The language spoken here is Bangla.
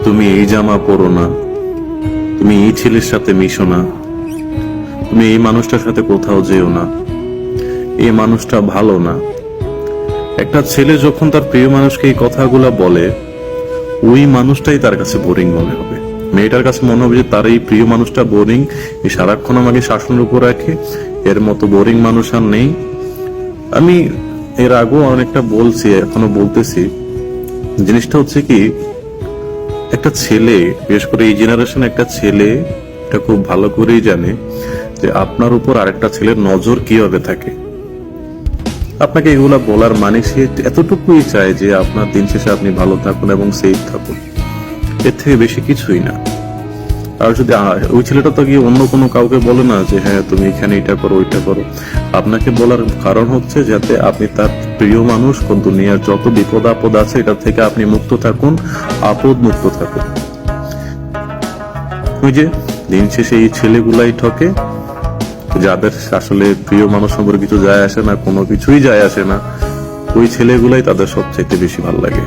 তুমি এই জামা পরো না, তুমি এই ছেলের সাথে মিশো না, তুমি এই মানুষটার সাথে কোথাও যেও না, এই মানুষটা ভালো না। একটা ছেলে যখন তার প্রিয় মানুষকে এই কথাগুলা বলে, ওই মানুষটাই তার কাছে বোরিং মনে হবে। মেয়েটার কাছে মনে হবে যে তার এই প্রিয় মানুষটা বোরিং, এই সারাক্ষণ আমাকে শাসনের উপর রাখে, এর মতো বোরিং মানুষ আর নেই। আমি এর আগেও অনেকটা বলছি, এখনো বলতেছি। জিনিসটা হচ্ছে কি, একটা ছেলে, বিশেষ করে এই জেনারেশন একটা ছেলে এটা খুব ভালো করেই জানে যে আপনার উপর আরেকটা ছেলের নজর কিভাবে থাকে। আপনাকে এগুলা বলার মানে সে এতটুকুই চায় যে আপনার দিন শেষে আপনি ভালো থাকুন এবং সেফ থাকুন, এর থেকে বেশি কিছুই না। আর যদি ওই ছেলেটা তো গিয়ে অন্য কোনো কাউকে বলে না যে হ্যাঁ তুমি এখানে এটা করো ওইটা করো। আপনাকে বলার কারণ হচ্ছে যাতে আপনি তার প্রিয় মানুষ, কোন দুনিয়ার যত বিপদ আপদ আছে এটা থেকে আপনি মুক্ত থাকুন, আপদ মুক্ত থাকুন। ওই যে দিন শেষে এই ছেলেগুলাই ঠকে, যাদের আসলে প্রিয় মানুষ সম্পর্কে কিছু যায় আসে না, কোনো কিছুই যায় আসে না, ওই ছেলেগুলাই তাদের সবচাইতে বেশি ভালো লাগে।